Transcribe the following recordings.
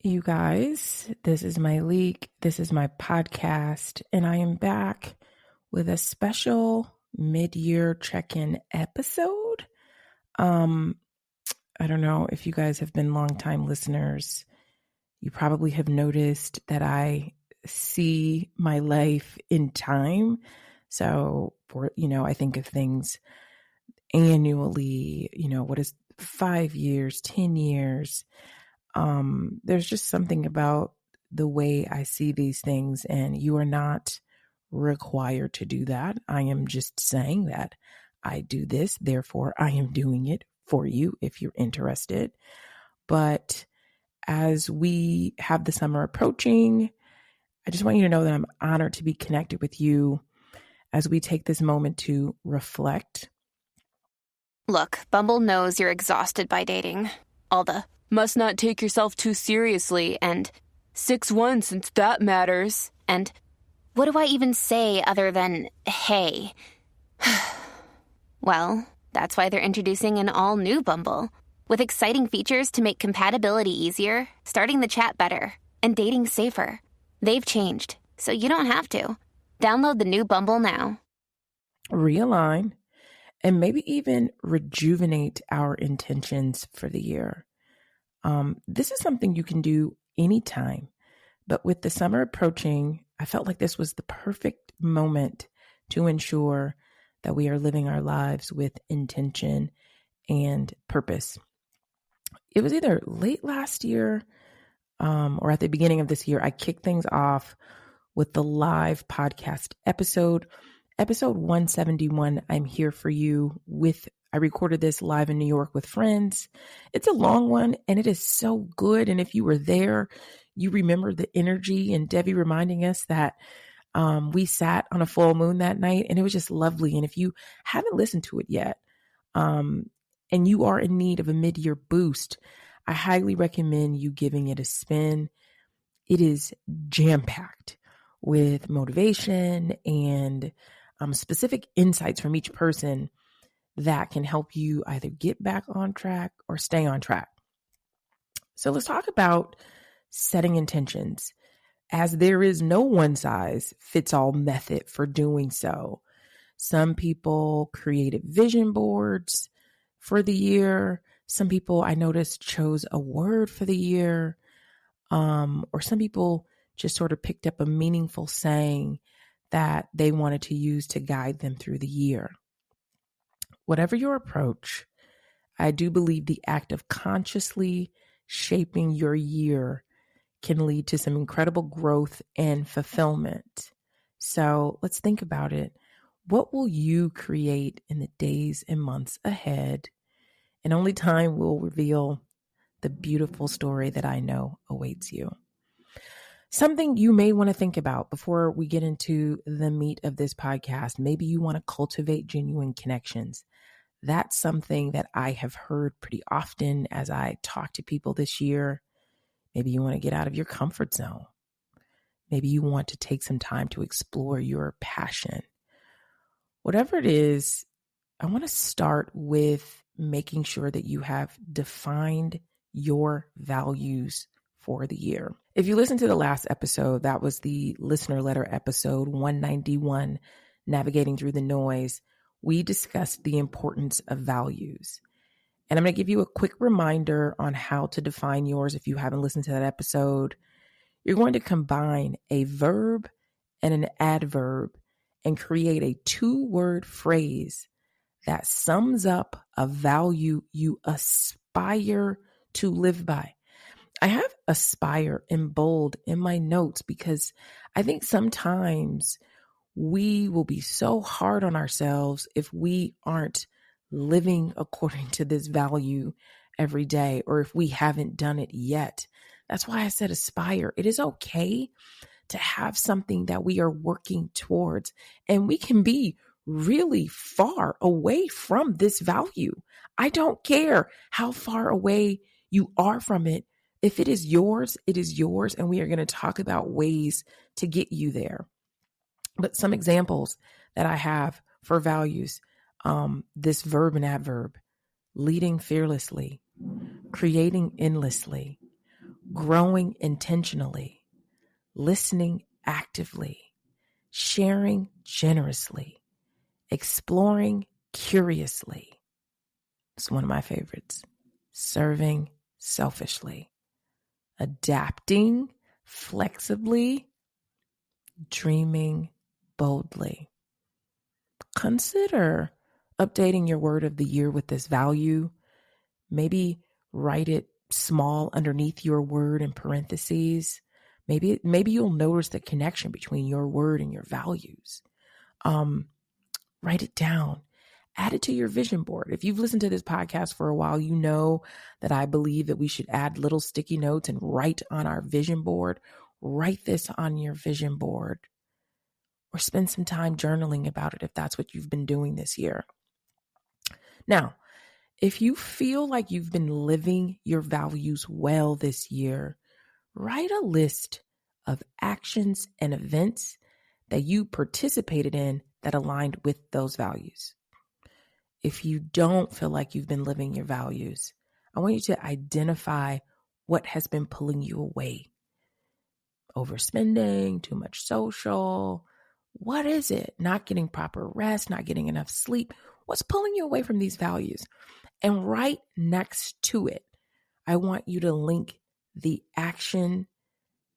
You guys, this is my leak. This is my podcast, and I am back with a special mid-year check-in episode. I don't know if you guys have been longtime listeners. You probably have noticed that I see my life in time. So, I think of things annually, what is 5 years, 10 years. There's just something about the way I see these things, and you are not required to do that. I am just saying that I do this, therefore I am doing it for you if you're interested. But as we have the summer approaching, I just want you to know that I'm honored to be connected with you as we take this moment to reflect. Look, Bumble knows you're exhausted by dating. All the must not take yourself too seriously and 6'1" since that matters. And what do I even say other than hey? Well, that's why they're introducing an all-new Bumble with exciting features to make compatibility easier, starting the chat better, and dating safer. They've changed, so you don't have to. Download the new Bumble now. Realign and maybe even rejuvenate our intentions for the year. This is something you can do anytime, but with the summer approaching, I felt like this was the perfect moment to ensure that we are living our lives with intention and purpose. It was either late last year or at the beginning of this year, I kicked things off with the live podcast episode 171. I'm here for you I recorded this live in New York with friends. It's a long one and it is so good. And if you were there, you remember the energy and Debbie reminding us that we sat on a full moon that night and it was just lovely. And if you haven't listened to it yet, and you are in need of a mid-year boost, I highly recommend you giving it a spin. It is jam-packed with motivation and specific insights from each person that can help you either get back on track or stay on track. So let's talk about setting intentions, as there is no one size fits all method for doing so. Some people created vision boards for the year. Some people I noticed chose a word for the year, or some people just sort of picked up a meaningful saying that they wanted to use to guide them through the year. Whatever your approach, I do believe the act of consciously shaping your year can lead to some incredible growth and fulfillment. So let's think about it. What will you create in the days and months ahead? And only time will reveal the beautiful story that I know awaits you. Something you may want to think about before we get into the meat of this podcast. Maybe you want to cultivate genuine connections. That's something that I have heard pretty often as I talk to people this year. Maybe you want to get out of your comfort zone. Maybe you want to take some time to explore your passion. Whatever it is, I want to start with making sure that you have defined your values for the year. If you listen to the last episode, that was the listener letter episode 191, Navigating Through the Noise. We discussed the importance of values. And I'm going to give you a quick reminder on how to define yours if you haven't listened to that episode. You're going to combine a verb and an adverb and create a 2-word phrase that sums up a value you aspire to live by. I have aspire in bold in my notes because I think sometimes we will be so hard on ourselves if we aren't living according to this value every day, or if we haven't done it yet. That's why I said aspire. It is okay to have something that we are working towards, and we can be really far away from this value. I don't care how far away you are from it. If it is yours, it is yours, and we are going to talk about ways to get you there. But some examples that I have for values, this verb and adverb: leading fearlessly, creating endlessly, growing intentionally, listening actively, sharing generously, exploring curiously. It's one of my favorites. Serving selfishly, adapting flexibly, dreaming boldly. Consider updating your word of the year with this value. Maybe write it small underneath your word in parentheses. Maybe you'll notice the connection between your word and your values. Write it down. Add it to your vision board. If you've listened to this podcast for a while, you know that I believe that we should add little sticky notes and write on our vision board. Write this on your vision board, or spend some time journaling about it if that's what you've been doing this year. Now, if you feel like you've been living your values well this year, write a list of actions and events that you participated in that aligned with those values. If you don't feel like you've been living your values, I want you to identify what has been pulling you away. Overspending, too much social. What is it? Not getting proper rest, not getting enough sleep. What's pulling you away from these values? And right next to it, I want you to link the action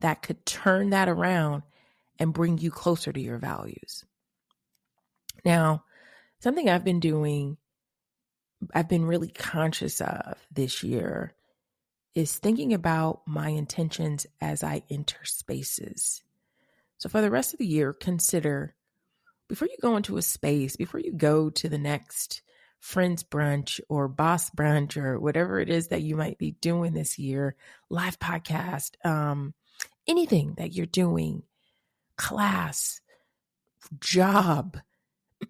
that could turn that around and bring you closer to your values. Now, something I've been really conscious of this year is thinking about my intentions as I enter spaces. So for the rest of the year, consider, before you go into a space, before you go to the next friends brunch or boss brunch or whatever it is that you might be doing this year, live podcast, anything that you're doing, class, job,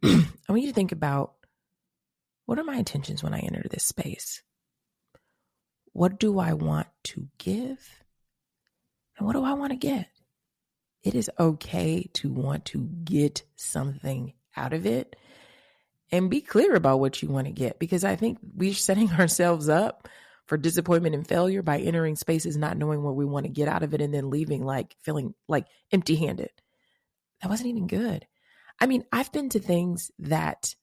I want you to think about, what are my intentions when I enter this space? What do I want to give? And what do I want to get? It is okay to want to get something out of it, and be clear about what you want to get, because I think we're setting ourselves up for disappointment and failure by entering spaces not knowing what we want to get out of it and then leaving feeling like empty-handed. That wasn't even good. I mean, I've been to things that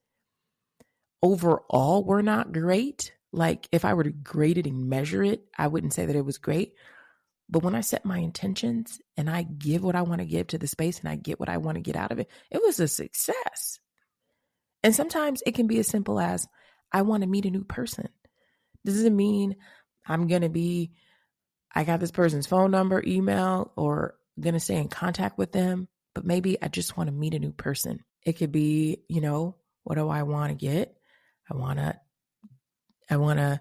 overall were not great. Like, if I were to grade it and measure it, I wouldn't say that it was great. But when I set my intentions and I give what I want to give to the space and I get what I want to get out of it, it was a success. And sometimes it can be as simple as, I want to meet a new person. This doesn't mean I got this person's phone number, email, or going to stay in contact with them, but maybe I just want to meet a new person. It could be, what do I want to get? I want to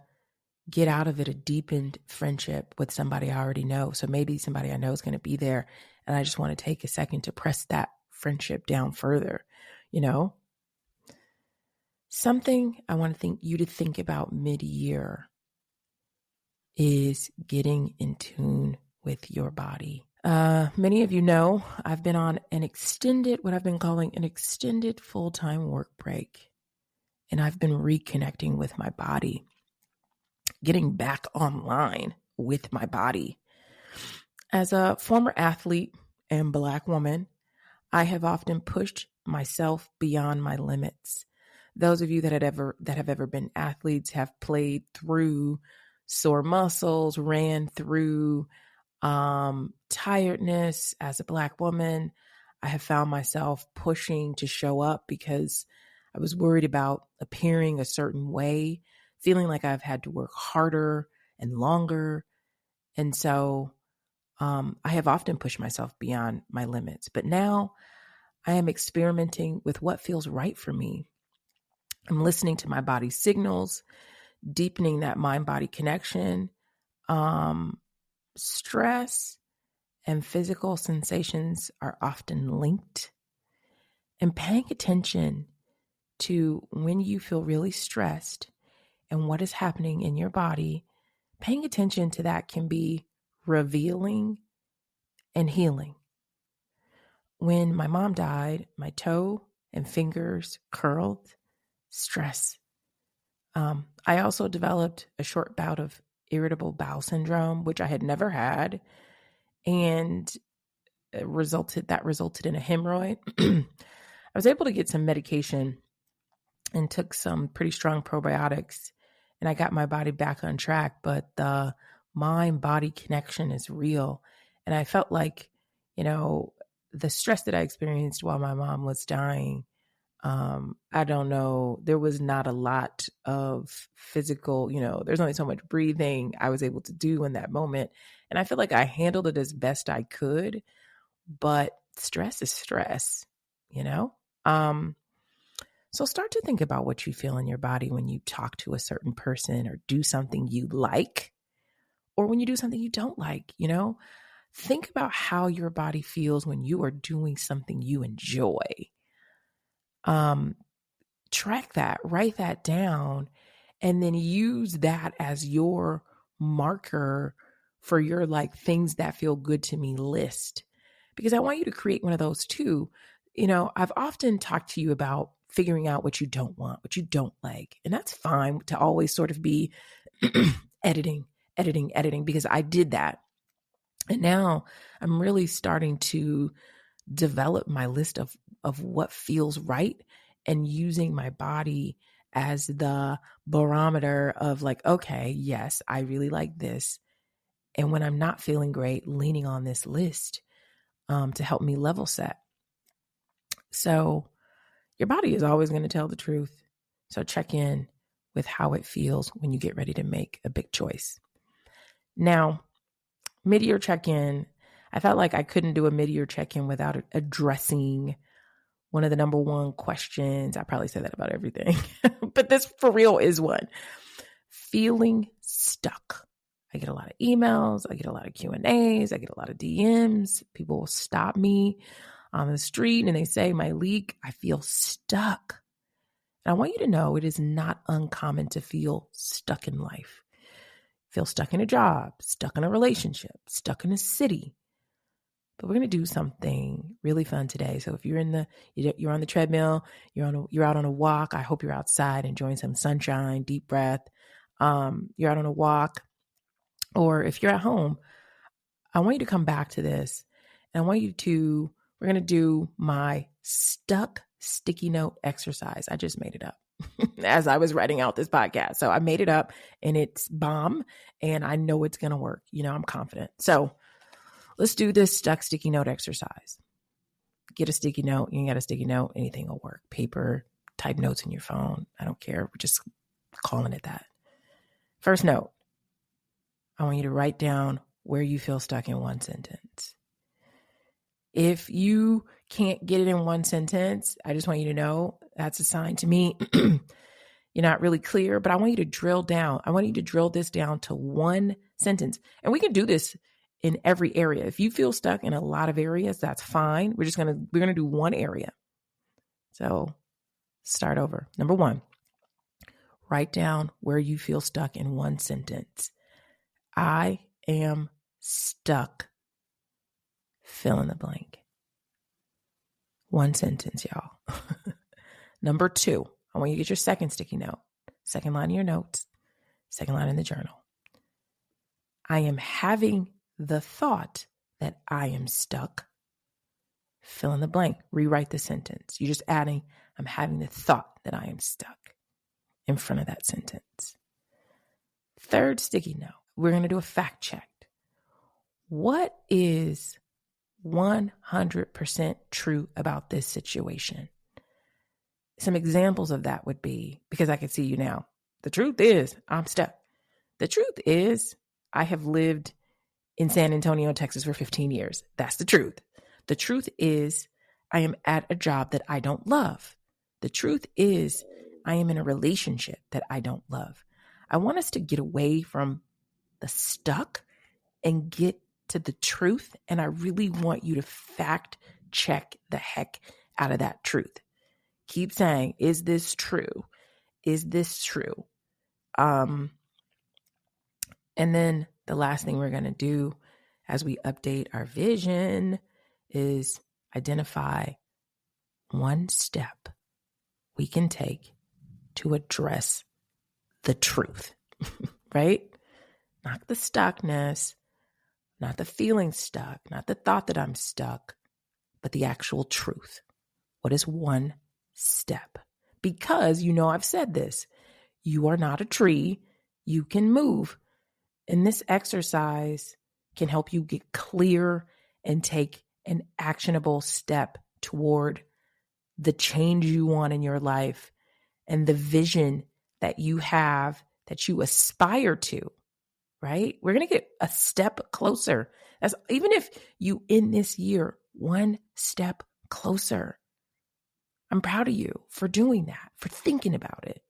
get out of it a deepened friendship with somebody I already know. So maybe somebody I know is going to be there, and I just want to take a second to press that friendship down further, Something I want you to think about mid-year is getting in tune with your body. Many of you know I've been on what I've been calling an extended full-time work break. And I've been reconnecting with my body, getting back online with my body. As a former athlete and Black woman, I have often pushed myself beyond my limits. Those of you that have ever been athletes have played through sore muscles, ran through tiredness. As a Black woman, I have found myself pushing to show up because I was worried about appearing a certain way, feeling like I've had to work harder and longer. And so I have often pushed myself beyond my limits. But now I am experimenting with what feels right for me. I'm listening to my body's signals, deepening that mind-body connection. Stress and physical sensations are often linked. And paying attention to when you feel really stressed and what is happening in your body, paying attention to that can be revealing and healing. When my mom died, my toe and fingers curled. Stress. I also developed a short bout of irritable bowel syndrome, which I had never had, and resulted in a hemorrhoid. I was able to get some medication and took some pretty strong probiotics, and I got my body back on track. But the mind body connection is real. And I felt like, the stress that I experienced while my mom was dying, I don't know, there was not a lot of physical, there's only so much breathing I was able to do in that moment. And I feel like I handled it as best I could, but stress is stress, you know? So start to think about what you feel in your body when you talk to a certain person or do something you like, or when you do something you don't like, Think about how your body feels when you are doing something you enjoy. Track that, write that down, and then use that as your marker for your things that feel good to me list. Because I want you to create one of those too. I've often talked to you about figuring out what you don't want, what you don't like. And that's fine to always sort of be editing, because I did that. And now I'm really starting to develop my list of what feels right, and using my body as the barometer of okay, yes, I really like this. And when I'm not feeling great, leaning on this list to help me level set. So your body is always going to tell the truth. So check in with how it feels when you get ready to make a big choice. Now, mid-year check-in, I felt like I couldn't do a mid-year check-in without addressing one of the number one questions. I probably say that about everything, but this for real is one. Feeling stuck. I get a lot of emails. I get a lot of Q&As. I get a lot of DMs. People will stop me on the street and they say, Myleik, I feel stuck. And I want you to know it is not uncommon to feel stuck in life. Feel stuck in a job, stuck in a relationship, stuck in a city. But we're going to do something really fun today. So if you're you're on the treadmill, you're out on a walk. I hope you're outside enjoying some sunshine, deep breath. You're out on a walk, or if you're at home, I want you to come back to this, and we're going to do my stuck sticky note exercise. I just made it up as I was writing out this podcast. So I made it up and it's bomb, and I know it's going to work. I'm confident. So let's do this stuck sticky note exercise. Get a sticky note. You ain't got a sticky note. Anything will work. Paper, type notes in your phone. I don't care. We're just calling it that. First note, I want you to write down where you feel stuck in one sentence. If you can't get it in one sentence, I just want you to know that's a sign to me you're not really clear, but I want you to drill down. I want you to drill this down to one sentence. And we can do this in every area. If you feel stuck in a lot of areas, that's fine. We're going to do one area. So start over. Number one, write down where you feel stuck in one sentence. I am stuck. Fill in the blank. One sentence, y'all. Number two, I want you to get your second sticky note. Second line in your notes. Second line in the journal. I am having the thought that I am stuck. Fill in the blank. Rewrite the sentence. You're just adding, I'm having the thought that I am stuck in front of that sentence. Third sticky note. We're going to do a fact check. What is 100% true about this situation? Some examples of that would be, because I can see you now. The truth is, I'm stuck. The truth is, I have lived in San Antonio, Texas for 15 years. That's the truth. The truth is, I am at a job that I don't love. The truth is, I am in a relationship that I don't love. I want us to get away from the stuck and get to the truth. And I really want you to fact check the heck out of that truth. Keep saying, is this true? Is this true? And then the last thing we're going to do as we update our vision is identify one step we can take to address the truth, right? not the stuckness, not the feeling stuck, not the thought that I'm stuck, but the actual truth. What is one step? Because I've said this, you are not a tree, you can move. And this exercise can help you get clear and take an actionable step toward the change you want in your life and the vision that you have that you aspire to, right? We're going to get a step closer. As even if you end this year one step closer, I'm proud of you for doing that, for thinking about it.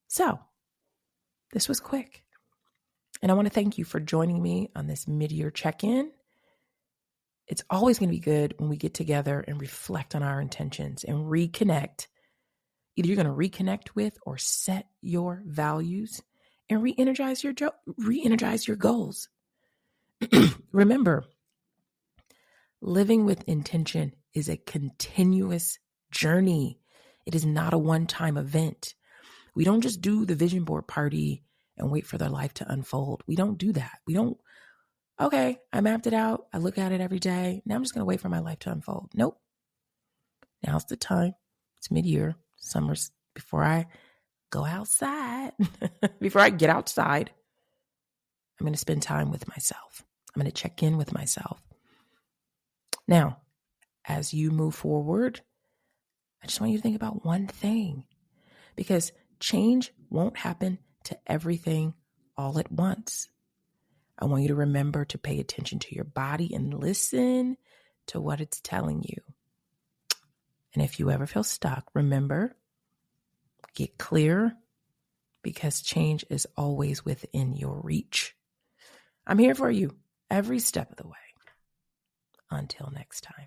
So this was quick. And I want to thank you for joining me on this mid-year check-in. It's always going to be good when we get together and reflect on our intentions and reconnect. Either you're going to reconnect with or set your values and re-energize your goals. Remember, living with intention is a continuous journey. It is not a one-time event. We don't just do the vision board party and wait for their life to unfold. We don't do that. Okay, I mapped it out. I look at it every day. Now I'm just going to wait for my life to unfold. Nope. Now's the time. It's mid-year, summer's before I go outside, before I get outside, I'm going to spend time with myself. I'm going to check in with myself. Now, as you move forward, I just want you to think about one thing, because change won't happen to everything all at once. I want you to remember to pay attention to your body and listen to what it's telling you. And if you ever feel stuck, remember, get clear, because change is always within your reach. I'm here for you every step of the way. Until next time.